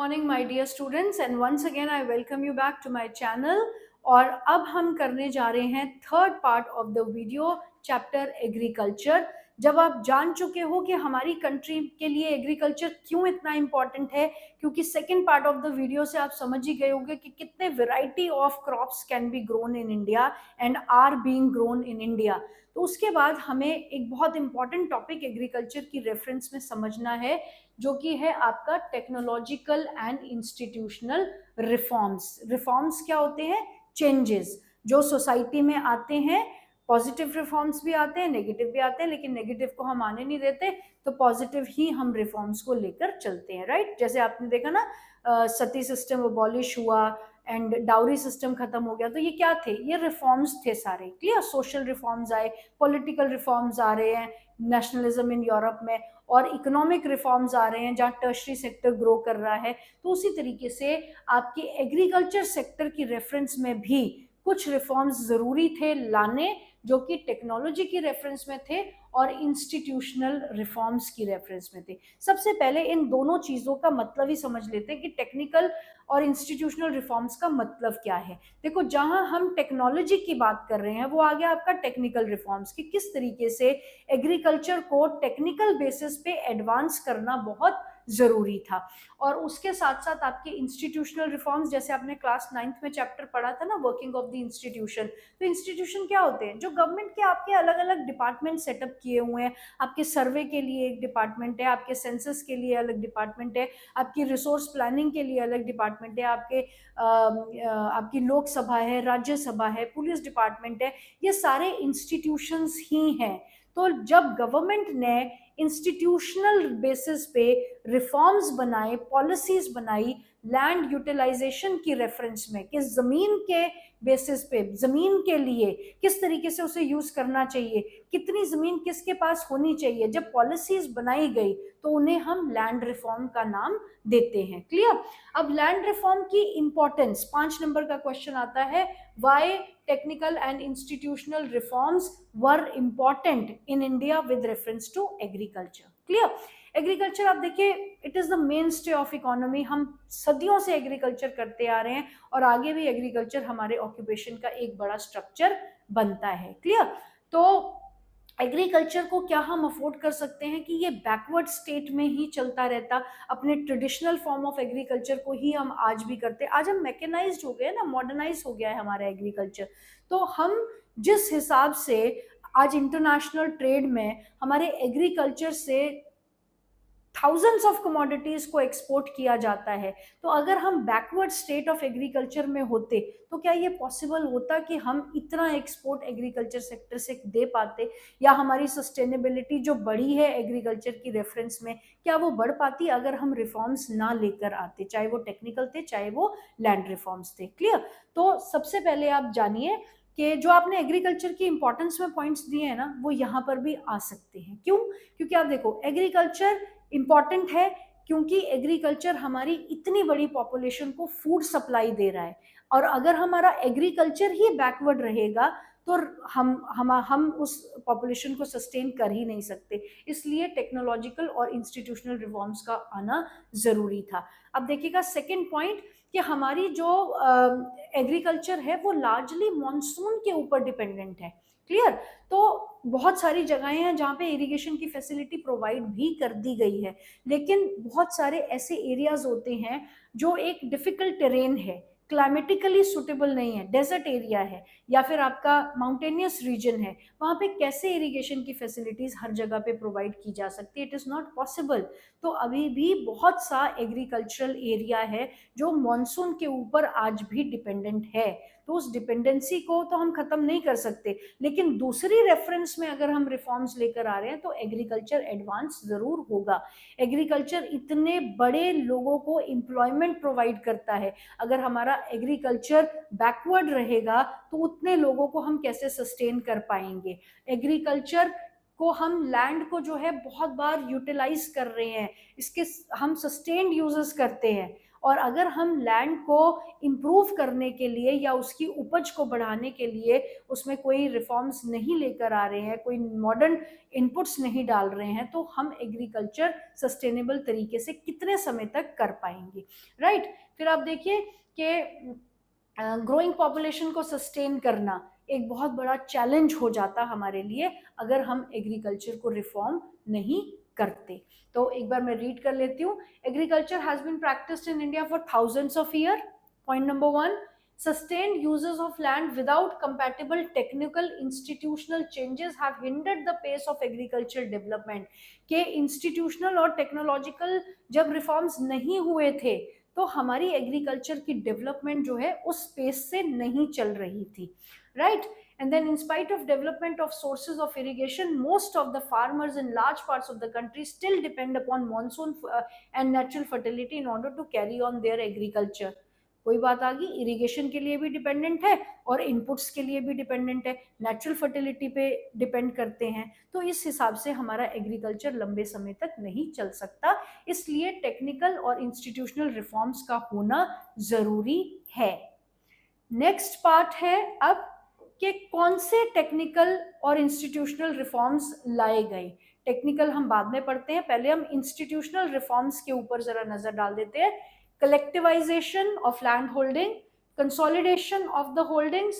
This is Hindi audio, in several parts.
morning my dear students and once again I welcome you back to my channel। और अब हम करने जा रहे हैं third part of the video chapter agriculture. जब आप जान चुके हो कि हमारी कंट्री के लिए एग्रीकल्चर क्यों इतना इम्पोर्टेंट है, क्योंकि second part of the video से आप समझ ही गए होंगे कि कितने variety of crops can be grown in India and are being grown in India, तो उसके बाद हमें एक बहुत इंपॉर्टेंट टॉपिक एग्रीकल्चर की रेफरेंस में समझना है, जो कि है आपका technological and institutional reforms. Reforms क्या होते हैं? चेंजेस जो सोसाइटी में आते हैं। पॉजिटिव रिफॉर्म्स भी आते हैं, नेगेटिव भी आते हैं, लेकिन नेगेटिव को हम आने नहीं देते, तो पॉजिटिव ही हम रिफॉर्म्स को लेकर चलते हैं, राइट। जैसे आपने देखा ना, सती सिस्टम अबॉलिश हुआ एंड डाउरी सिस्टम खत्म हो गया, तो ये क्या थे? ये रिफॉर्म्स थे सारे। क्लियर? सोशल रिफॉर्म्स आए, पॉलिटिकल रिफॉर्म्स आ रहे हैं नेशनलिज्म इन यूरोप में, और इकोनॉमिक रिफॉर्म्स आ रहे हैं जहाँ टर्शरी सेक्टर ग्रो कर रहा है। तो उसी तरीके से आपके एग्रीकल्चर सेक्टर की रेफरेंस में भी कुछ रिफॉर्म्स जरूरी थे लाने, जो कि टेक्नोलॉजी की रेफरेंस में थे और इंस्टीट्यूशनल रिफॉर्म्स की रेफरेंस में थे। सबसे पहले इन दोनों चीजों का मतलब ही समझ लेते हैं कि टेक्निकल और इंस्टीट्यूशनल रिफॉर्म्स का मतलब क्या है। देखो, जहां हम टेक्नोलॉजी की बात कर रहे हैं वो आ गया आपका टेक्निकल रिफॉर्म्स, कि किस तरीके से एग्रीकल्चर को टेक्निकल बेसिस पे एडवांस करना बहुत जरूरी था। और उसके साथ साथ आपके इंस्टीट्यूशनल रिफॉर्म्स, जैसे आपने क्लास 9th में चैप्टर पढ़ा था ना, वर्किंग ऑफ द इंस्टीट्यूशन। तो इंस्टीट्यूशन क्या होते हैं? जो गवर्नमेंट के आपके अलग अलग डिपार्टमेंट सेटअप किए हुए हैं। आपके सर्वे के लिए एक डिपार्टमेंट है, आपके सेंसस के लिए अलग डिपार्टमेंट है, आपकी रिसोर्स प्लानिंग के लिए अलग डिपार्टमेंट है, आपकी लोकसभा है, राज्यसभा है, पुलिस डिपार्टमेंट है। ये सारे इंस्टीट्यूशंस ही हैं। तो जब गवर्नमेंट ने इंस्टीट्यूशनल बेसिस पे रिफॉर्म्स बनाए, पॉलिसीज बनाई लैंड यूटिलाइजेशन की रेफरेंस में, कि जमीन के बेसिस पे, जमीन के लिए किस तरीके से उसे यूज करना चाहिए, कितनी जमीन किसके पास होनी चाहिए, जब पॉलिसीज बनाई गई तो उन्हें हम लैंड रिफॉर्म का नाम देते हैं। क्लियर? अब लैंड रिफॉर्म की इंपॉर्टेंस, 5 नंबर का क्वेश्चन आता है, why technical and institutional reforms were important in India with reference to agriculture. Clear? Agriculture आप देखिए, it is the main stay of economy. हम सदियों से एग्रीकल्चर करते आ रहे हैं और आगे भी एग्रीकल्चर हमारे ऑक्यूपेशन का एक बड़ा स्ट्रक्चर बनता है। क्लियर? तो एग्रीकल्चर को क्या हम अफोर्ड कर सकते हैं कि ये बैकवर्ड स्टेट में ही चलता रहता? अपने ट्रेडिशनल फॉर्म ऑफ एग्रीकल्चर को ही हम आज भी करते। आज हम मैकेनाइज्ड हो गए ना, मॉडर्नाइज हो गया है हमारा एग्रीकल्चर। तो हम जिस हिसाब से आज इंटरनेशनल ट्रेड में हमारे एग्रीकल्चर से थाउजेंड्स ऑफ कमोडिटीज को एक्सपोर्ट किया जाता है, तो अगर हम बैकवर्ड स्टेट ऑफ एग्रीकल्चर में होते तो क्या ये पॉसिबल होता कि हम इतना एक्सपोर्ट एग्रीकल्चर सेक्टर से दे पाते, या हमारी सस्टेनेबिलिटी जो बढ़ी है एग्रीकल्चर की रेफरेंस में, क्या वो बढ़ पाती अगर हम रिफॉर्म्स ना लेकर आते, चाहे वो टेक्निकल थे चाहे वो लैंड रिफॉर्म्स थे। क्लियर? तो सबसे पहले आप जानिए कि जो आपने एग्रीकल्चर की इंपॉर्टेंस में पॉइंट्स दिए हैं ना, वो यहाँ पर भी आ सकते हैं। क्यों? क्योंकि आप देखो, एग्रीकल्चर इंपॉर्टेंट है क्योंकि एग्रीकल्चर हमारी इतनी बड़ी पॉपुलेशन को फूड सप्लाई दे रहा है, और अगर हमारा एग्रीकल्चर ही बैकवर्ड रहेगा तो हम उस पॉपुलेशन को सस्टेन कर ही नहीं सकते। इसलिए टेक्नोलॉजिकल और इंस्टीट्यूशनल रिफॉर्म्स का आना जरूरी था। अब देखिएगा सेकेंड पॉइंट, कि हमारी जो एग्रीकल्चर है वो लार्जली मॉनसून के ऊपर डिपेंडेंट है। क्लियर? तो बहुत सारी जगहें हैं जहाँ पे इरिगेशन की फैसिलिटी प्रोवाइड भी कर दी गई है, लेकिन बहुत सारे ऐसे एरियाज होते हैं जो एक डिफिकल्ट टेरेन है, क्लाइमेटिकली सुटेबल नहीं है, डेजर्ट एरिया है, या फिर आपका माउंटेनियस रीजन है। वहाँ पे कैसे इरिगेशन की फैसिलिटीज हर जगह पे प्रोवाइड की जा सकती है? It is not possible. तो अभी भी बहुत सा एग्रीकल्चरल एरिया है जो मॉनसून के ऊपर आज भी डिपेंडेंट है। तो उस डिपेंडेंसी को तो हम खत्म नहीं कर सकते, लेकिन दूसरी रेफरेंस में अगर हम रिफॉर्म्स लेकर आ रहे हैं तो एग्रीकल्चर एडवांस जरूर होगा। एग्रीकल्चर इतने बड़े लोगों को एम्प्लॉयमेंट प्रोवाइड करता है। अगर हमारा एग्रीकल्चर बैकवर्ड रहेगा तो उतने लोगों को हम कैसे सस्टेन कर पाएंगे? एग्रीकल्चर को हम लैंड को जो है बहुत बार यूटिलाइज कर रहे हैं, इसके हम सस्टेन्ड यूजेस करते हैं, और अगर हम लैंड को इम्प्रूव करने के लिए या उसकी उपज को बढ़ाने के लिए उसमें कोई रिफॉर्म्स नहीं लेकर आ रहे हैं, कोई मॉडर्न इनपुट्स नहीं डाल रहे हैं, तो हम एग्रीकल्चर सस्टेनेबल तरीके से कितने समय तक कर पाएंगे, राइट। फिर आप देखिए कि ग्रोइंग पॉपुलेशन को सस्टेन करना एक बहुत बड़ा चैलेंज हो जाता हमारे लिए अगर हम एग्रीकल्चर को रिफॉर्म नहीं करते। तो एक बार मैं रीड कर लेती हूँ। Agriculture has been practised in India for thousands of year. Point number 1, sustained uses of land without compatible technical institutional changes have hindered the pace of agricultural development। के इंस्टीट्यूशनल और टेक्नोलॉजिकल जब रिफॉर्म्स नहीं हुए थे तो हमारी एग्रीकल्चर की डेवलपमेंट जो है उस पेस से नहीं चल रही थी, right. And then in spite of development of sources of irrigation, most of the farmers in large parts of the country still depend upon monsoon and natural fertility in order to carry on their agriculture। कोई बात आ गई, इरिगेशन के लिए भी डिपेंडेंट है और इनपुट्स के लिए भी डिपेंडेंट है, नेचुरल फर्टिलिटी पे डिपेंड करते हैं, तो इस हिसाब से हमारा एग्रीकल्चर लंबे समय तक नहीं चल सकता। इसलिए टेक्निकल और इंस्टीट्यूशनल रिफॉर्म्स का होना जरूरी है। नेक्स्ट पार्ट है अब कि कौन से टेक्निकल और इंस्टीट्यूशनल रिफॉर्म्स लाए गए। टेक्निकल हम बाद में पढ़ते हैं, पहले हम इंस्टीट्यूशनल रिफॉर्म्स के ऊपर जरा नजर डाल देते हैं। Collectivisation of land holding, consolidation of the holdings,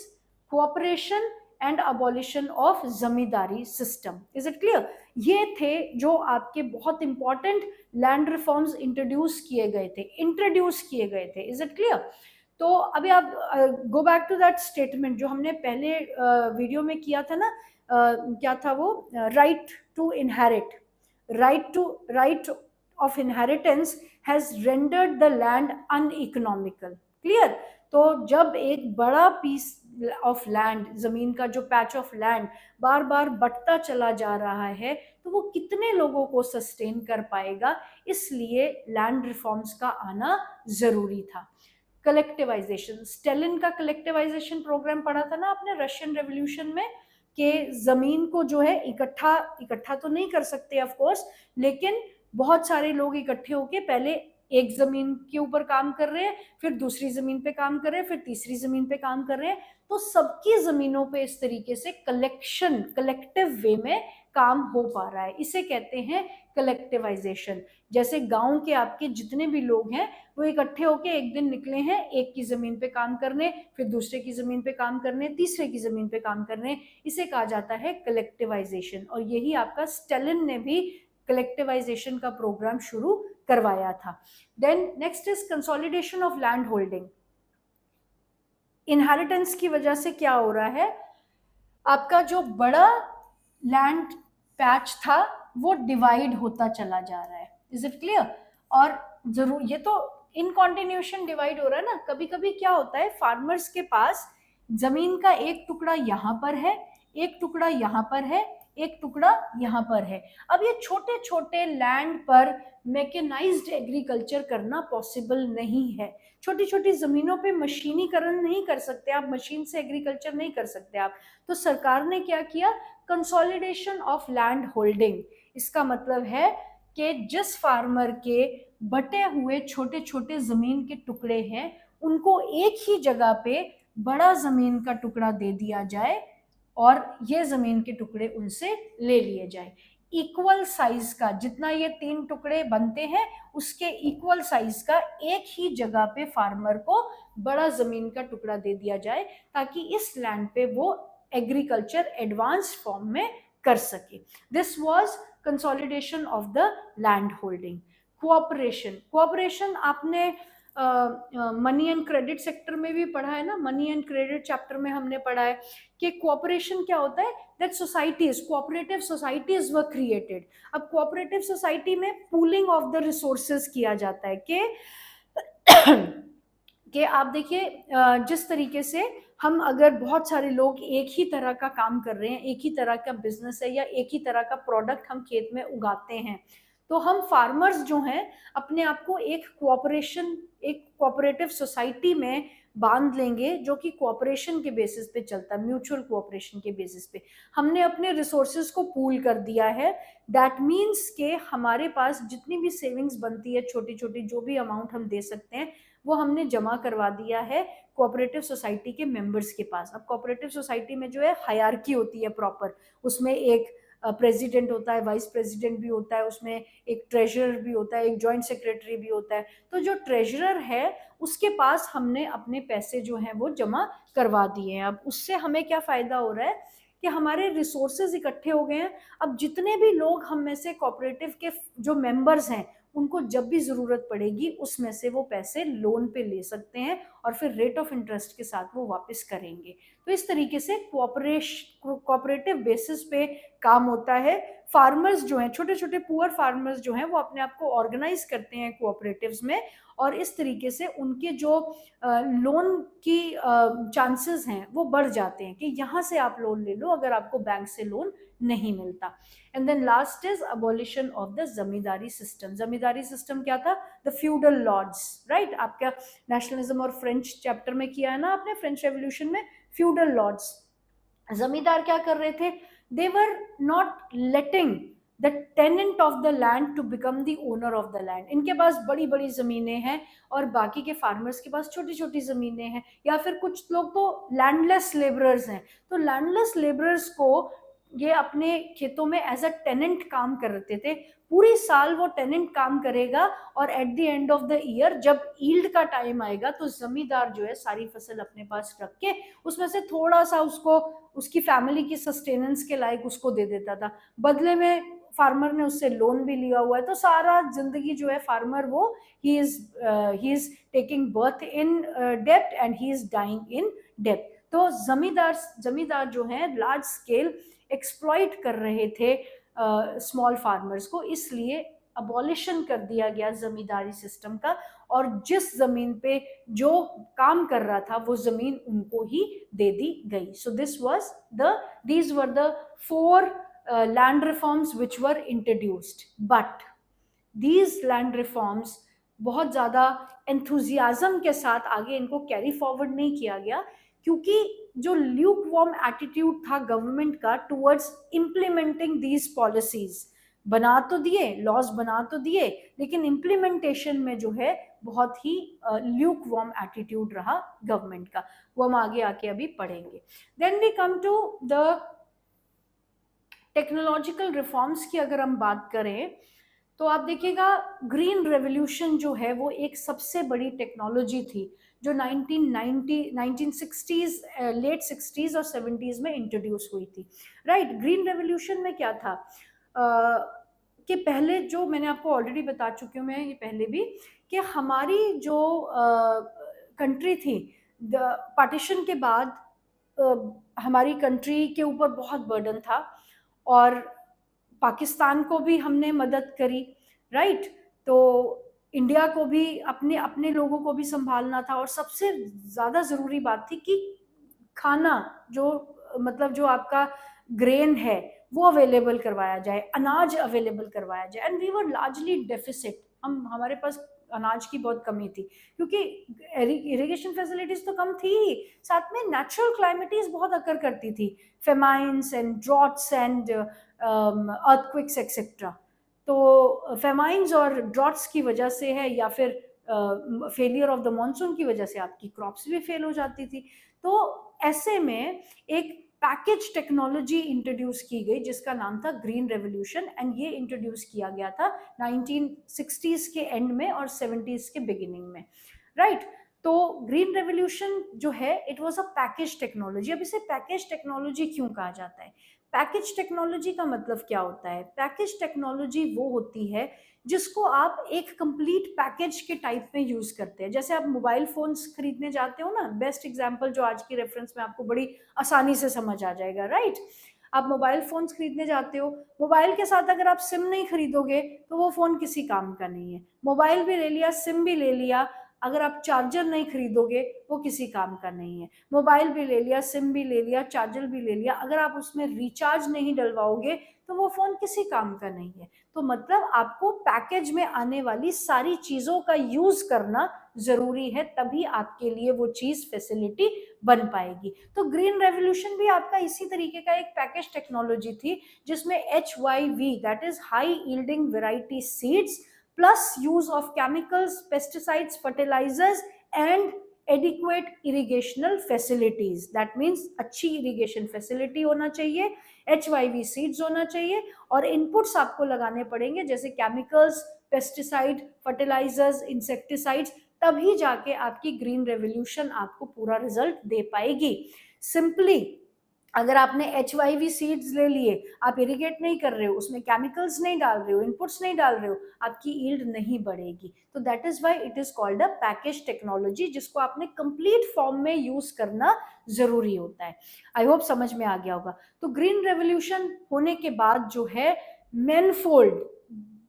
cooperation and abolition of zamindari system. Is it clear? ये थे जो आपके बहुत इंपॉर्टेंट लैंड रिफॉर्म्स इंट्रोड्यूस किए गए थे। Is it clear? तो अभी आप go back to that statement जो हमने पहले वीडियो में किया था ना, क्या था वो, right to inherit, right of inheritance has rendered the land uneconomical. Clear? तो जब एक बड़ा पीस ऑफ लैंड, जमीन का जो पैच ऑफ लैंड बार बार बढ़ता चला जा रहा है तो वो कितने लोगों को सस्टेन कर पाएगा, इसलिए लैंड रिफॉर्म्स का आना जरूरी था। कलेक्टिवाइजेशन, स्टेलिन का कलेक्टिवाइजेशन प्रोग्राम पढ़ा था ना आपने रशियन रेवोल्यूशन में, कि जमीन को जो है इकट्ठा तो नहीं कर सकते ऑफ कोर्स, लेकिन बहुत सारे लोग इकट्ठे होके पहले एक जमीन के ऊपर काम कर रहे हैं, फिर दूसरी जमीन पे काम कर रहे हैं, फिर तीसरी जमीन पे काम कर रहे हैं, तो सबकी जमीनों पे इस तरीके से कलेक्टिव वे में काम हो पा रहा है, इसे कहते हैं कलेक्टिवाइजेशन। जैसे गांव के आपके जितने भी लोग हैं वो इकट्ठे होके एक दिन निकले हैं एक की जमीन पे काम करने, फिर दूसरे की जमीन पे काम करने, तीसरे की जमीन पे काम करने, इसे कहा जाता है कलेक्टिवाइजेशन। और यही आपका स्टेलिन ने भी कलेक्टिवाइजेशन का प्रोग्राम शुरू करवाया था। Then next is consolidation of land holding. Inheritance की वजह से क्या हो रहा है, आपका जो बड़ा लैंड पैच था वो डिवाइड होता चला जा रहा है। Is it clear? और जरूर ये तो इन कॉन्टिन्यूशन डिवाइड हो रहा है ना। कभी कभी क्या होता है, फार्मर्स के पास जमीन का एक टुकड़ा यहाँ पर है, एक टुकड़ा यहाँ पर है, एक टुकड़ा यहाँ पर है। अब ये छोटे छोटे लैंड पर मैकेनाइज्ड एग्रीकल्चर करना पॉसिबल नहीं है। छोटी छोटी जमीनों पे मशीनीकरण नहीं कर सकते आप, मशीन से एग्रीकल्चर नहीं कर सकते आप। तो सरकार ने क्या किया, कंसोलिडेशन ऑफ लैंड होल्डिंग। इसका मतलब है कि जिस फार्मर के बटे हुए छोटे छोटे जमीन के टुकड़े हैं उनको एक ही जगह पे बड़ा जमीन का टुकड़ा दे दिया जाए और ये जमीन के टुकड़े उनसे ले लिए जाए। इक्वल साइज का, जितना ये 3 टुकड़े बनते हैं उसके इक्वल साइज का एक ही जगह पे फार्मर को बड़ा जमीन का टुकड़ा दे दिया जाए ताकि इस लैंड पे वो एग्रीकल्चर एडवांस फॉर्म में कर सके। This was consolidation of the land holding. Cooperation आपने मनी एंड क्रेडिट सेक्टर में भी पढ़ा है ना, मनी एंड क्रेडिट चैप्टर में हमने पढ़ा है कि कोऑपरेशन क्या होता है, that societies, cooperative societies were created. अब कोऑपरेटिव सोसाइटी में पूलिंग ऑफ द रिसोर्सेज किया जाता है कि आप देखिए जिस तरीके से हम अगर बहुत सारे लोग एक ही तरह का काम कर रहे हैं, एक ही तरह का बिजनेस है या एक ही तरह का प्रोडक्ट हम खेत में उगाते हैं, तो हम फार्मर्स जो हैं अपने आप को एक कोऑपरेटिव सोसाइटी में बांध लेंगे जो कि कोऑपरेशन के बेसिस पे चलता है, म्यूचुअल कोऑपरेशन के बेसिस पे। हमने अपने रिसोर्सेज को पूल कर दिया है। दैट मीन्स के हमारे पास जितनी भी सेविंग्स बनती है, छोटी छोटी जो भी अमाउंट हम दे सकते हैं, वो हमने जमा करवा दिया है कोऑपरेटिव सोसाइटी के मेंबर्स के पास। अब कोऑपरेटिव सोसाइटी में जो है हायरार्की होती है प्रॉपर, उसमें एक प्रेसिडेंट होता है, वाइस प्रेसिडेंट भी होता है, उसमें एक ट्रेजरर भी होता है, एक जॉइंट सेक्रेटरी भी होता है। तो जो ट्रेजरर है उसके पास हमने अपने पैसे जो हैं वो जमा करवा दिए हैं। अब उससे हमें क्या फायदा हो रहा है कि हमारे रिसोर्सेज इकट्ठे हो गए हैं। अब जितने भी लोग हम में से कोऑपरेटिव के जो मेंबर्स हैं, उनको जब भी जरूरत पड़ेगी उसमें से वो पैसे लोन पे ले सकते हैं और फिर रेट ऑफ इंटरेस्ट के साथ वो वापस करेंगे। तो इस तरीके से कोऑपरेटिव बेसिस पे काम होता है। फार्मर्स जो हैं, छोटे छोटे पुअर फार्मर्स जो हैं, वो अपने आप को ऑर्गेनाइज करते हैं कोऑपरेटिव्स में, और इस तरीके से उनके जो लोन की चांसेस हैं वो बढ़ जाते हैं कि यहाँ से आप लोन ले लो अगर आपको बैंक से लोन नहीं मिलता। And then last is abolition of the zamindari system. Zamindari system क्या था? The feudal lords, right. आपका नेशनलिज्म और फ्रेंच चैप्टर में किया है ना आपने, फ्रेंच रेवोल्यूशन में। फ्यूडल लॉर्ड्स, जमींदार क्या कर रहे थे? They were not letting the tenant of the land to become the owner of the land. इनके पास बड़ी बड़ी जमीनें हैं और बाकी के फार्मर्स के पास छोटी छोटी जमीनें हैं, या फिर कुछ लोग तो लैंडलेस लेबरर्स हैं। तो लैंडलेस लेबरर्स को ये अपने खेतों में एज अ टेनेंट काम करते थे। पूरी साल वो टेनेंट काम करेगा और at the end of the year जब ईल्ड का टाइम आएगा तो जमींदार जो है सारी फसल अपने पास रख के उसमें से थोड़ा सा उसको उसकी फैमिली की सस्टेनेंस के लायक उसको दे देता था। बदले में फार्मर ने उससे लोन भी लिया हुआ है, तो सारा जिंदगी जो है फार्मर वो he is taking birth in डेब्ट and he is dying in डेब्ट। तो जमींदार जो है लार्ज स्केल एक्सप्लॉइट कर रहे थे स्मॉल फार्मर्स को, इसलिए अबॉलिशन कर दिया गया जमींदारी सिस्टम का, और जिस जमीन पे जो काम कर रहा था वो जमीन उनको ही दे दी गई। सो these were the four land reforms which were introduced, but these land reforms बहुत ज़्यादा एंथुजियाज्म के साथ आगे इनको कैरी फॉरवर्ड नहीं किया गया, क्योंकि जो ल्यूक वॉर्म एटीट्यूड था गवर्नमेंट का टुवर्ड्स इम्प्लीमेंटिंग दीज पॉलिसीज। बना तो दिए, लॉज बना तो दिए, लेकिन इम्प्लीमेंटेशन में जो है बहुत ही ल्यूक वॉर्म एटीट्यूड रहा गवर्नमेंट का। वो हम आगे आके अभी पढ़ेंगे। Then we come to the technological reforms की अगर हम बात करें तो आप देखिएगा ग्रीन रेवोल्यूशन जो है वो एक सबसे बड़ी टेक्नोलॉजी थी जो 1960s, लेट 60s और 70s में इंट्रोड्यूस हुई थी, राइट। ग्रीन रेवोल्यूशन में क्या था कि पहले जो मैंने आपको ऑलरेडी बता चुकी हूँ मैं ये पहले भी, कि हमारी जो कंट्री थी पार्टीशन के बाद हमारी कंट्री के ऊपर बहुत बर्डन था और पाकिस्तान को भी हमने मदद करी, राइट। तो इंडिया को भी अपने अपने लोगों को भी संभालना था, और सबसे ज़्यादा ज़रूरी बात थी कि खाना जो मतलब जो आपका ग्रेन है वो अवेलेबल करवाया जाए, अनाज अवेलेबल करवाया जाए। And we were largely deficit, हमारे पास अनाज की बहुत कमी थी क्योंकि इरिगेशन फैसिलिटीज तो कम थी ही, साथ में नेचुरल क्लाइमेटीज बहुत अकर करती थी, famines and droughts and earthquakes etcetera. तो फेमाइन्स और ड्रॉट्स की वजह से है, या फिर फेलियर ऑफ द मॉनसून की वजह से आपकी क्रॉप्स भी फेल हो जाती थी। तो ऐसे में एक पैकेज टेक्नोलॉजी इंट्रोड्यूस की गई जिसका नाम था ग्रीन रेवोल्यूशन, एंड ये इंट्रोड्यूस किया गया था 1960s के एंड में और 70s के बिगिनिंग में, राइट। तो ग्रीन रेवोल्यूशन जो है it was a package technology. अब इसे पैकेज टेक्नोलॉजी क्यों कहा जाता है? पैकेज टेक्नोलॉजी का मतलब क्या होता है? पैकेज टेक्नोलॉजी वो होती है जिसको आप एक कंप्लीट पैकेज के टाइप में यूज करते हैं। जैसे आप मोबाइल फोन्स खरीदने जाते हो ना, बेस्ट एग्जांपल जो आज की रेफरेंस में आपको बड़ी आसानी से समझ आ जाएगा, राइट। आप मोबाइल फोन्स खरीदने जाते हो, मोबाइल के साथ अगर आप सिम नहीं खरीदोगे तो वो फोन किसी काम का नहीं है। मोबाइल भी ले लिया, सिम भी ले लिया, अगर आप चार्जर नहीं खरीदोगे वो किसी काम का नहीं है। मोबाइल भी ले लिया, सिम भी ले लिया, चार्जर भी ले लिया, अगर आप उसमें रिचार्ज नहीं डलवाओगे तो वो फोन किसी काम का नहीं है। तो मतलब आपको पैकेज में आने वाली सारी चीजों का यूज करना जरूरी है, तभी आपके लिए वो चीज फैसिलिटी बन पाएगी। तो ग्रीन रेवोल्यूशन भी आपका इसी तरीके का एक पैकेज टेक्नोलॉजी थी, जिसमें HYV, that is high yielding variety seeds, plus use of chemicals, pesticides, fertilisers and adequate irrigational facilities, that means अच्छी इरिगेशन फैसिलिटी होना चाहिए, HYV सीड्स होना चाहिए, और इनपुट्स आपको लगाने पड़ेंगे जैसे केमिकल्स, पेस्टिसाइड, फर्टिलाइजर्स, इंसेक्टिसाइड्स, तभी जाके आपकी ग्रीन रेवोल्यूशन आपको पूरा रिजल्ट दे पाएगी। सिंपली अगर आपने HYV सीड्स ले लिए, आप इरिगेट नहीं कर रहे हो, उसमें केमिकल्स नहीं डाल रहे हो, इनपुट्स नहीं डाल रहे हो, आपकी यील्ड नहीं बढ़ेगी। तो that is why it is called a package technology, जिसको आपने कंप्लीट फॉर्म में यूज करना जरूरी होता है। आई होप समझ में आ गया होगा। तो ग्रीन रेवोल्यूशन होने के बाद जो है मैनफोल्ड,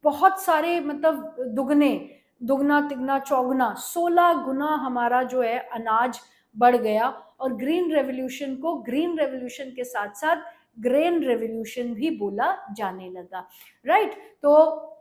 बहुत सारे मतलब दुगने, दुगना तिगना चौगुना 16 गुना हमारा जो है अनाज बढ़ गया। और ग्रीन रेवोल्यूशन को ग्रीन रेवोल्यूशन के साथ साथ ग्रेन रेवोल्यूशन भी बोला जाने लगा, राइट। तो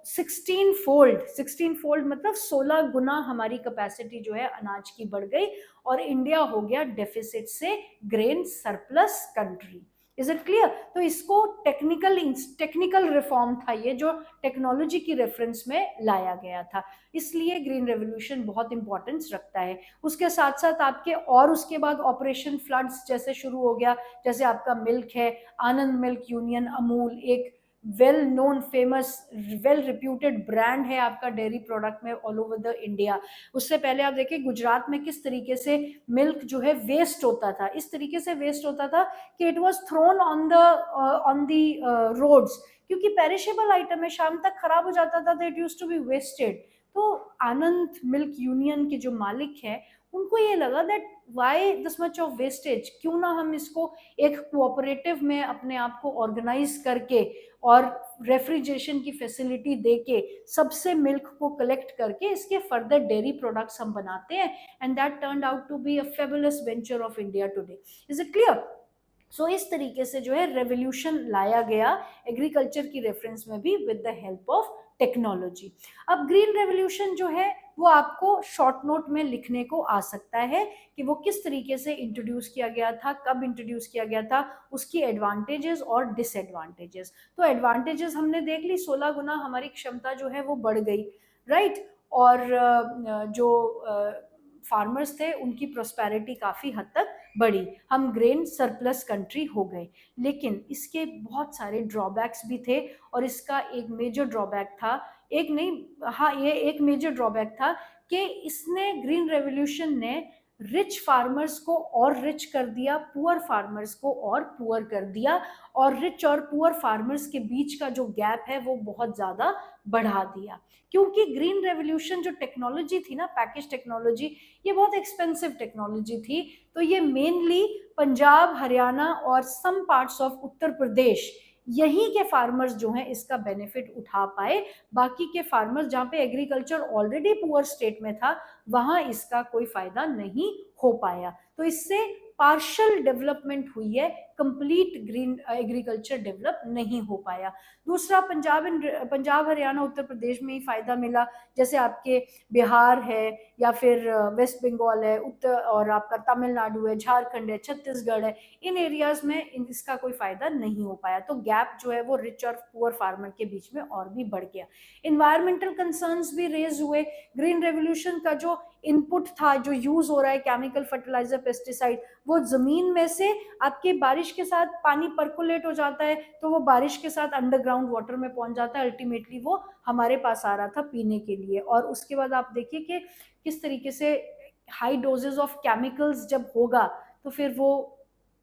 16 फोल्ड मतलब 16 गुना हमारी कैपेसिटी जो है अनाज की बढ़ गई, और इंडिया हो गया डेफिसिट से grain surplus country. Is it clear? तो इसको टेक्निकल रिफॉर्म था ये, जो टेक्नोलॉजी की रेफरेंस में लाया गया था, इसलिए ग्रीन रेवोल्यूशन बहुत इंपॉर्टेंस रखता है। उसके साथ साथ आपके और उसके बाद ऑपरेशन फ्लड्स जैसे शुरू हो गया, जैसे आपका मिल्क है, आनंद मिल्क यूनियन, अमूल एक well known famous well reputed brand है आपका डेयरी प्रोडक्ट में ऑल ओवर द इंडिया। उससे पहले आप देखिए गुजरात में किस तरीके से मिल्क जो है वेस्ट होता था, इस तरीके से वेस्ट होता था कि it was thrown on the roads, क्योंकि पेरिशेबल आइटम है, शाम तक खराब हो जाता था, तो it used to be wasted. तो आनंद मिल्क यूनियन के जो मालिक है, उनको ये लगा that why this much of wastage, क्यों ना हम इसको एक कोऑपरेटिव में अपने आप को ऑर्गेनाइज करके और रेफ्रिजरेशन की फैसिलिटी देके सबसे मिल्क को कलेक्ट करके इसके फर्दर डेयरी प्रोडक्ट्स हम बनाते हैं, and that turned out to be a fabulous venture of India today. Is it clear? So इस तरीके से जो है रेवोल्यूशन लाया गया एग्रीकल्चर की रेफरेंस में भी with the help of technology. अब ग्रीन रेवोल्यूशन जो है वो आपको शॉर्ट नोट में लिखने को आ सकता है कि वो किस तरीके से इंट्रोड्यूस किया गया था, कब इंट्रोड्यूस किया गया था, उसकी एडवांटेजेस और डिसएडवांटेजेस। तो एडवांटेजेस हमने देख ली, 16 गुना हमारी क्षमता जो है वो बढ़ गई, राइट। और जो फार्मर्स थे उनकी प्रोस्पेरिटी काफ़ी हद तक बढ़ी, हम ग्रेन सरप्लस कंट्री हो गए। लेकिन इसके बहुत सारे ड्रॉबैक्स भी थे, और इसका एक मेजर ड्रॉबैक था, एक नहीं, हाँ ये एक मेजर ड्रॉबैक था कि इसने ग्रीन रेवोल्यूशन ने रिच फार्मर्स को और रिच कर दिया, पुअर फार्मर्स को और पुअर कर दिया, और रिच और पुअर फार्मर्स के बीच का जो गैप है वो बहुत ज़्यादा बढ़ा दिया। क्योंकि ग्रीन रेवोल्यूशन जो टेक्नोलॉजी थी ना, पैकेज टेक्नोलॉजी, ये बहुत एक्सपेंसिव टेक्नोलॉजी थी। तो ये मेनली पंजाब, हरियाणा और some parts of Uttar Pradesh, यहीं के फार्मर्स जो हैं इसका बेनिफिट उठा पाए। बाकी के फार्मर्स जहाँ पे एग्रीकल्चर ऑलरेडी पुअर स्टेट में था, वहाँ इसका कोई फायदा नहीं हो पाया। तो इससे पार्शियल डेवलपमेंट हुई है, कंप्लीट ग्रीन एग्रीकल्चर डेवलप नहीं हो पाया। दूसरा, पंजाब हरियाणा उत्तर प्रदेश में ही फायदा मिला, जैसे आपके बिहार है, या फिर वेस्ट बंगाल है, उत्तर और आपका तमिलनाडु है, झारखंड है, छत्तीसगढ़ है, इन एरियाज में इसका कोई फायदा नहीं हो पाया। तो गैप जो है वो रिच और पुअर फार्मर के बीच में और भी बढ़ गया। इन्वायरमेंटल कंसर्न्स भी रेज हुए। ग्रीन रेवोल्यूशन का जो इनपुट था, जो यूज हो रहा है केमिकल, फर्टिलाइजर, पेस्टिसाइड, वो जमीन में से आपके बारिश के साथ पानी परकुलेट हो जाता है, तो वो बारिश के साथ अंडरग्राउंड वाटर में पहुंच जाता है, अल्टीमेटली वो हमारे पास आ रहा था पीने के लिए। और उसके बाद आप देखिए कि किस तरीके से हाई डोजेस ऑफ केमिकल्स जब होगा तो फिर वो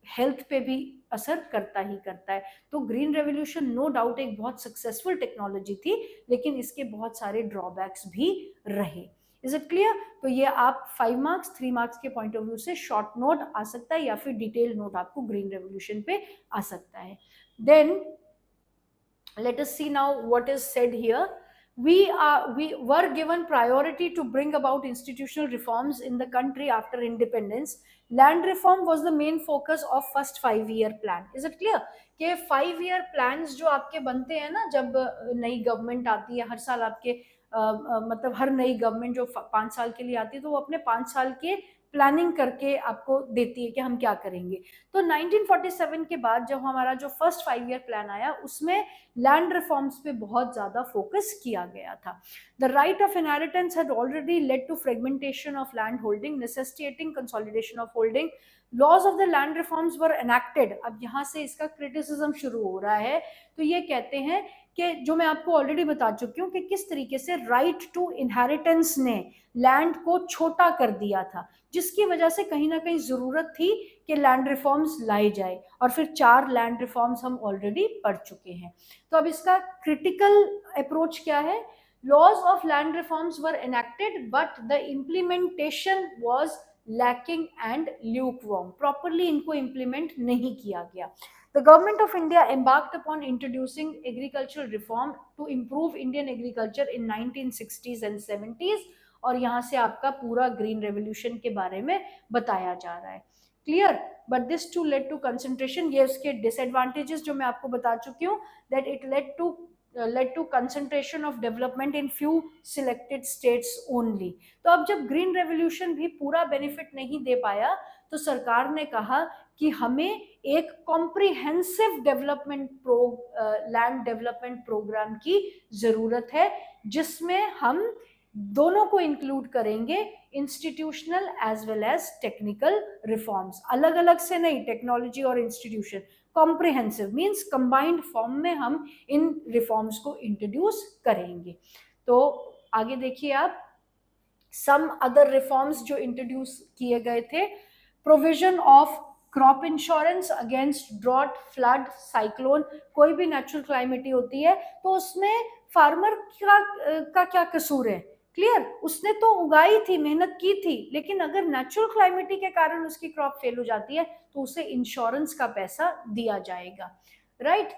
हेल्थ पे भी असर करता ही करता है। तो ग्रीन रेवोल्यूशन नो डाउट एक बहुत सक्सेसफुल टेक्नोलॉजी थी, लेकिन इसके बहुत सारे ड्रॉबैक्स भी रहे। Is it clear? तो ये आप 5 मार्क्स 3 मार्क्स के पॉइंट ऑफ व्यू से शॉर्ट नोट आ सकता है, या फिर डिटेल नोट आपको ग्रीन रेवोल्यूशन पे आ सकता है। Then let us see now what is said here. we were given priority to bring about institutional reforms in the country after independence. Land reform was the main focus of first 5 year plan. Is it clear कि 5 year plans जो आपके बनते हैं ना, जब नई गवर्नमेंट आती है हर साल आपके मतलब हर नई गवर्नमेंट जो 5 साल के लिए आती है तो वो अपने 5 साल के प्लानिंग करके आपको देती है कि हम क्या करेंगे। तो 1947 के बाद जब हमारा जो फर्स्ट 5 year प्लान आया उसमें लैंड रिफॉर्म्स पे बहुत ज्यादा फोकस किया गया था। The right of inheritance had already led to fragmentation of land holding necessitating consolidation of holding. Laws of the land reforms were enacted. अब यहाँ से इसका क्रिटिसिज्म शुरू हो रहा है। तो ये कहते हैं कि जो मैं आपको ऑलरेडी बता चुकी हूँ कि किस तरीके से राइट टू इनहेरिटेंस ने लैंड को छोटा कर दिया था, जिसकी वजह से कहीं ना कहीं जरूरत थी कि लैंड रिफॉर्म्स लाई जाए। और फिर 4 लैंड रिफॉर्म्स हम ऑलरेडी पढ़ चुके हैं। तो अब इसका क्रिटिकल अप्रोच क्या है? Laws of land reforms were enacted but the implementation was lacking and lukewarm. Properly इनको इम्प्लीमेंट नहीं किया गया। The government of India embarked upon introducing agricultural reform to improve Indian agriculture in 1960s and 70s। और यहाँ से आपका पूरा ग्रीन रेवोल्यूशन के बारे में बताया जा रहा है। Clear? But this too led to concentration. ये उसके डिसएडवांटेजेस जो मैं आपको बता चुकी हूँ, that it led to concentration of development in few selected states only। तो अब जब ग्रीन रेवोल्यूशन भी पूरा बेनिफिट नहीं दे पाया तो सरकार ने कहा कि हमें एक comprehensive development land development program की जरूरत है, जिसमें हम दोनों को इंक्लूड करेंगे, institutional as well as technical reforms. अलग अलग से नहीं, टेक्नोलॉजी और institution. Comprehensive means combined form में हम इन रिफॉर्म्स को इंट्रोड्यूस करेंगे। तो आगे देखिए आप, सम अदर रिफॉर्म्स जो इंट्रोड्यूस किए गए थे। Provision of crop insurance against drought, flood, cyclone. कोई भी नेचुरल क्लाइमेटी होती है तो उसमें फार्मर का क्या कसूर है? क्लियर? उसने तो उगाई थी, मेहनत की थी, लेकिन अगर नेचुरल क्लाइमेटी के कारण उसकी क्रॉप फेल हो जाती है तो उसे इंश्योरेंस का पैसा दिया जाएगा। राइट?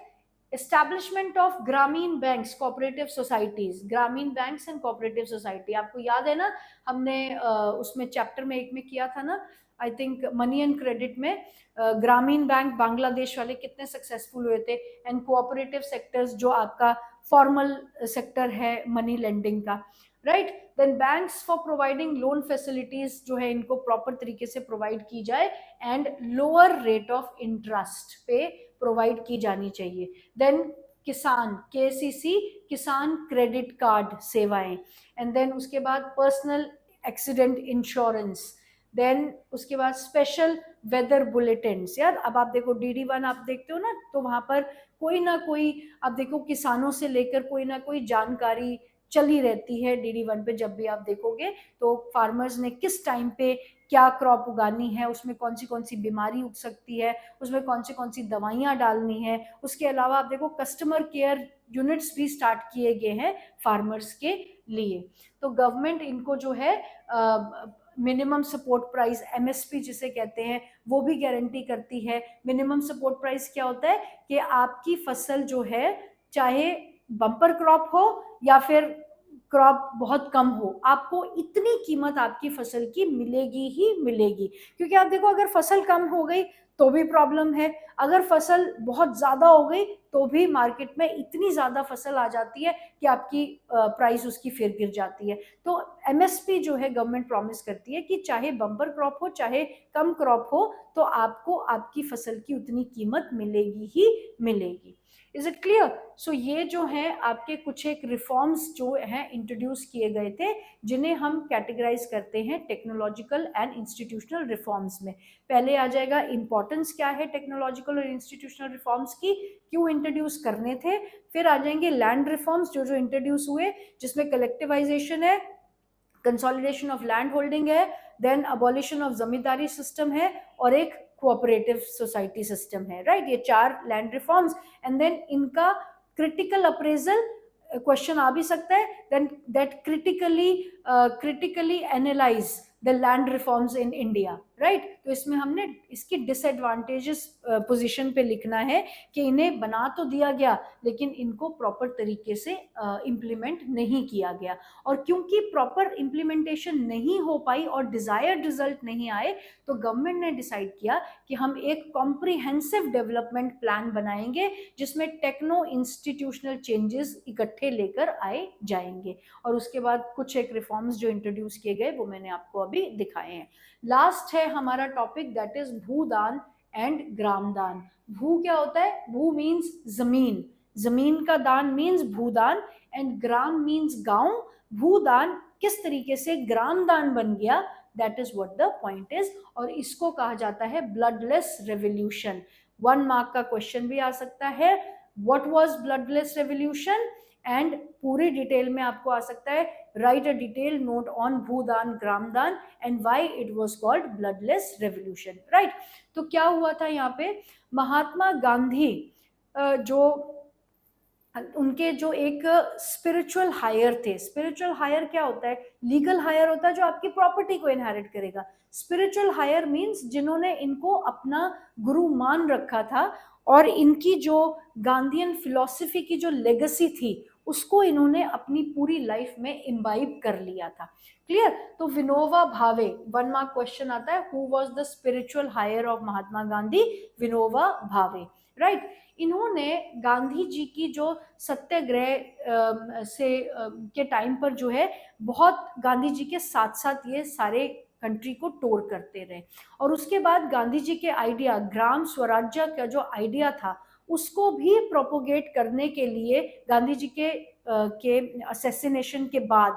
एस्टैब्लिशमेंट ऑफ ग्रामीण बैंक्स, कोऑपरेटिव सोसाइटीज। ग्रामीण बैंक्स एंड कोऑपरेटिव सोसाइटी, आपको याद है ना, हमने उसमें चैप्टर में एक में किया था ना, I think money and credit में। ग्रामीण बैंक बांग्लादेश वाले कितने सक्सेसफुल हुए थे, एंड कोऑपरेटिव सेक्टर्स जो आपका फॉर्मल सेक्टर है मनी लेंडिंग का। Right? Then banks for providing loan facilities जो है इनको प्रॉपर तरीके से प्रोवाइड की जाए and lower rate of interest पे प्रोवाइड की जानी चाहिए। देन किसान, केसीसी, किसान क्रेडिट कार्ड सेवाएं। एंड देन उसके बाद पर्सनल एक्सीडेंट इंश्योरेंस। देन उसके बाद स्पेशल वेदर बुलेटिन्स। यार अब आप देखो DD1 आप देखते हो ना, तो वहां पर कोई ना कोई, आप देखो किसानों से लेकर कोई ना कोई जानकारी चली रहती है DD1 पे। जब भी आप देखोगे तो फार्मर्स ने किस टाइम पे क्या क्रॉप उगानी है, उसमें कौन सी बीमारी उग सकती है, उसमें कौन सी दवाइयाँ डालनी है। उसके अलावा आप देखो कस्टमर केयर यूनिट्स भी स्टार्ट किए गए हैं फार्मर्स के लिए। तो गवर्नमेंट इनको जो है मिनिमम सपोर्ट प्राइस, MSP जिसे कहते हैं, वो भी गारंटी करती है। मिनिमम सपोर्ट प्राइस क्या होता है कि आपकी फसल जो है, चाहे बम्पर क्रॉप हो या फिर क्रॉप बहुत कम हो, आपको इतनी कीमत आपकी फसल की मिलेगी ही मिलेगी। क्योंकि आप देखो अगर फसल कम हो गई तो भी प्रॉब्लम है, अगर फसल बहुत ज़्यादा हो गई तो भी मार्केट में इतनी ज़्यादा फसल आ जाती है कि आपकी प्राइस उसकी फिर गिर जाती है। तो MSP जो है गवर्नमेंट प्रॉमिस करती है कि चाहे बम्पर क्रॉप हो चाहे कम क्रॉप हो, तो आपको आपकी फसल की उतनी कीमत मिलेगी ही मिलेगी। Is it clear? सो ये जो है आपके कुछ एक रिफॉर्म्स जो हैं इंट्रोड्यूस किए गए थे, जिन्हें हम कैटेगराइज करते हैं टेक्नोलॉजिकल एंड इंस्टीट्यूशनल रिफॉर्म्स में। पहले आ जाएगा इंपॉर्टेंस क्या है टेक्नोलॉजिकल और इंस्टीट्यूशनल रिफॉर्म्स की, क्यों इंट्रोड्यूस करने थे। फिर आ जाएंगे लैंड रिफॉर्म्स जो इंट्रोड्यूस हुए, जिसमें कलेक्टिवाइजेशन है, कंसोलिडेशन ऑफ लैंड होल्डिंग है, then abolition of zamindari system है, और एक कोऑपरेटिव सोसाइटी सिस्टम है। राइट? ये 4 लैंड रिफॉर्म्स। एंड देन इनका क्रिटिकल अप्रेजल क्वेश्चन आ भी सकता है, then that critically analyse the land reforms in India, right. तो इसमें हमने इसकी डिसएडवांटेजेस पोजीशन पे लिखना है कि इन्हें बना तो दिया गया लेकिन इनको प्रॉपर तरीके से इम्प्लीमेंट नहीं किया गया, और क्योंकि प्रॉपर इम्प्लीमेंटेशन नहीं हो पाई और डिजायर्ड रिजल्ट नहीं आए, तो गवर्नमेंट ने डिसाइड किया कि हम एक कॉम्प्रिहेंसिव डेवलपमेंट प्लान बनाएंगे जिसमें टेक्नो इंस्टीट्यूशनल चेंजेस इकट्ठे लेकर आए जाएंगे। और उसके बाद कुछ एक रिफॉर्म्स जो इंट्रोड्यूस किए गए वो मैंने आपको अभी दिखाए हैं। लास्ट है हमारा topic, that is Bhoodan and Gramdan. भू क्या होता है? भू मीन्स जमीन, जमीन का दान means Bhoodan, and gram means गांव। भूदान किस तरीके से ग्रामदान बन गया, that is what the point is. और इसको कहा जाता है ब्लडलेस रेवोल्यूशन। 1 मार्क का क्वेश्चन भी आ सकता है, what was bloodless revolution, and पूरी डिटेल में आपको आ सकता है right a detail note on Bhoodan Gramdan and why it was called bloodless revolution, right. तो क्या हुआ था यहाँ पे, महात्मा गांधी जो उनके जो एक स्पिरिचुअल हायर थे, स्पिरिचुअल हायर क्या होता है? लीगल हायर होता है जो आपकी प्रॉपर्टी को इनहेरिट करेगा। स्पिरिचुअल हायर मींस जिन्होंने इनको अपना गुरु मान रखा था और इनकी जो गांधीयन फिलॉसफी की जो लेगेसी थी उसको इन्होंने अपनी पूरी लाइफ में इम्बाइब कर लिया था। क्लियर? तो विनोबा भावे, 1 मार्क क्वेश्चन आता है, who was the spiritual heir of Mahatma Gandhi? Vinoba Bhave, right. इन्होंने गांधी जी की जो सत्याग्रह के टाइम पर जो है बहुत गांधी जी के साथ साथ ये सारे कंट्री को टूर करते रहे, और उसके बाद गांधी जी के आइडिया ग्राम स्वराज्य का जो आइडिया था उसको भी प्रोपोगेट करने के लिए गांधी जी के असेसिनेशन के बाद,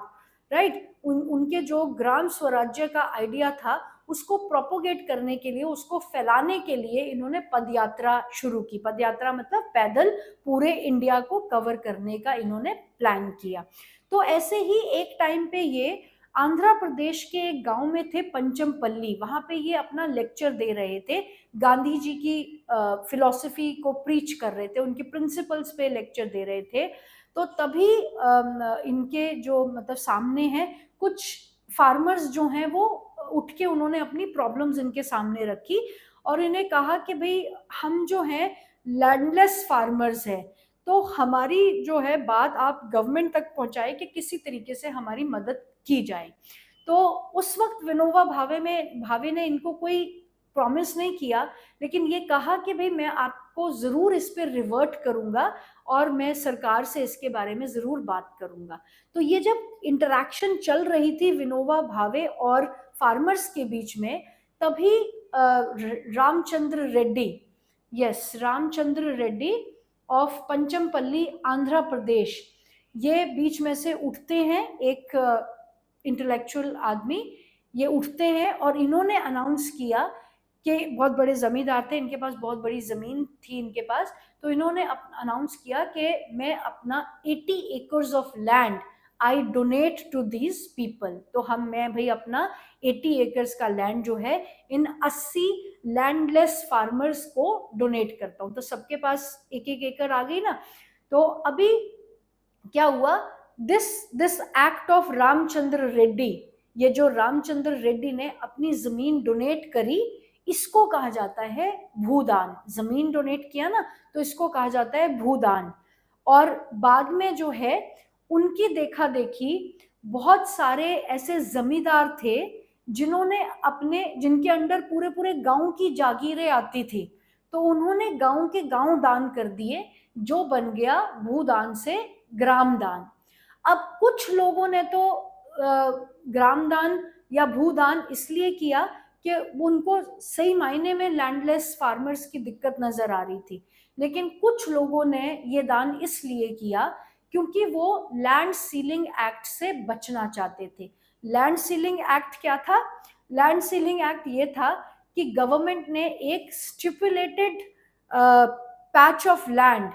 राइट, उनके जो ग्राम स्वराज्य का आइडिया था उसको प्रोपोगेट करने के लिए, उसको फैलाने के लिए इन्होंने पदयात्रा शुरू की। पदयात्रा मतलब पैदल पूरे इंडिया को कवर करने का इन्होंने प्लान किया। तो ऐसे ही एक टाइम पे ये आंध्र प्रदेश के एक गांव में थे, पंचमपल्ली, वहां पे ये अपना लेक्चर दे रहे थे, गांधी जी की फिलॉसफी को प्रीच कर रहे थे, उनके प्रिंसिपल्स पे लेक्चर दे रहे थे। तो तभी इनके जो मतलब सामने है कुछ फार्मर्स जो हैं वो उठ के उन्होंने अपनी प्रॉब्लम्स इनके सामने रखी और इन्हें कहा कि भाई हम जो हैं लैंडलेस फार्मर्स हैं, तो हमारी जो है बात आप गवर्नमेंट तक पहुंचाए कि किसी तरीके से हमारी मदद की जाए। तो उस वक्त विनोबा भावे ने इनको कोई प्रॉमिस नहीं किया, लेकिन ये कहा कि भाई मैं आपको ज़रूर इस पर रिवर्ट करूंगा और मैं सरकार से इसके बारे में ज़रूर बात करूंगा। तो ये जब इंटरेक्शन चल रही थी विनोबा भावे और फार्मर्स के बीच में, तभी रामचंद्र रेड्डी, यस रामचंद्र रेड्डी ऑफ पंचमपल्ली आंध्र प्रदेश, ये बीच में से उठते हैं, एक इंटेलेक्चुअल आदमी, ये उठते हैं और इन्होंने अनाउंस किया कि बहुत बड़े जमींदार थे, इनके पास बहुत बड़ी जमीन थी इनके पास, तो इन्होंने अनाउंस किया कि मैं अपना 80 acres of land I donate to these people. तो मैं भाई अपना 80 एकर्स का लैंड जो है इन 80 लैंडलेस फार्मर्स को डोनेट करता हूँ। तो सबके पास एक एक एकड़ आ गई ना। तो अभी क्या हुआ, this act of Ramchandra Reddy, ये जो रामचंद्र रेड्डी ने अपनी जमीन डोनेट करी, इसको कहा जाता है भूदान। जमीन डोनेट किया ना, तो इसको कहा जाता है भूदान। और बाद में जो है उनकी देखा देखी बहुत सारे ऐसे जमींदार थे जिनके अंडर पूरे पूरे गांव की जागीरें आती थी, तो उन्होंने गांव के गांव दान कर दिए, जो बन गया भूदान से ग्रामदान। अब कुछ लोगों ने तो ग्रामदान या भूदान इसलिए किया कि उनको सही मायने में लैंडलेस फार्मर्स की दिक्कत नजर आ रही थी, लेकिन कुछ लोगों ने ये दान इसलिए किया क्योंकि वो लैंड सीलिंग एक्ट से बचना चाहते थे। लैंड सीलिंग एक्ट क्या था? लैंड सीलिंग एक्ट ये था कि गवर्नमेंट ने एक stipulated patch of land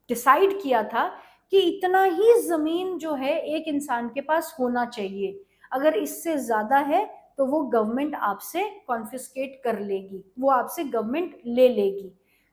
decide किया था कि इतना ही जमीन जो है एक इंसान के पास होना चाहिए, अगर इससे ज्यादा है तो वो गवर्नमेंट आपसे कॉन्फिस्केट कर लेगी, वो आपसे गवर्नमेंट ले लेगी।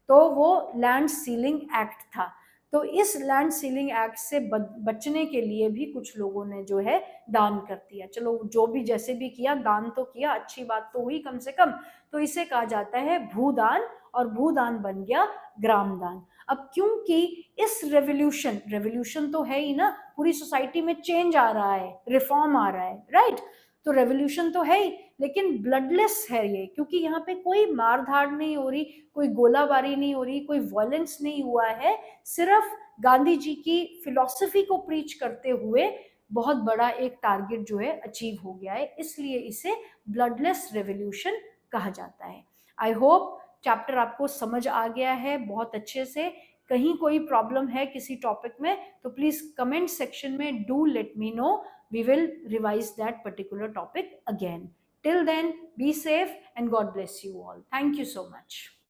तो वो लैंड सीलिंग एक्ट था। तो इस लैंड सीलिंग एक्ट से बचने के लिए भी कुछ लोगों ने जो है दान कर दिया। चलो जो भी जैसे भी किया, दान तो किया, अच्छी बात तो हुई कम से कम। तो इसे कहा जाता है भूदान, और भूदान बन गया ग्रामदान। अब क्योंकि इस रेवोल्यूशन तो है ही ना, पूरी सोसाइटी में चेंज आ रहा है, रिफॉर्म आ रहा है, राइट? तो रेवोल्यूशन तो है ही, लेकिन ब्लडलेस है ये, क्योंकि यहाँ पे कोई मार धाड़ नहीं हो रही, कोई गोलाबारी नहीं हो रही, कोई वायलेंस नहीं हुआ है। सिर्फ गांधी जी की फिलॉसफी को प्रीच करते हुए बहुत बड़ा एक टारगेट जो है अचीव हो गया है, इसलिए इसे ब्लडलेस रेवोल्यूशन कहा जाता है। आई होप चैप्टर आपको समझ आ गया है बहुत अच्छे से। कहीं कोई प्रॉब्लम है किसी टॉपिक में तो प्लीज कमेंट सेक्शन में do let me know, we will revise that particular topic again. Till then, be safe and God bless you all. Thank you so much.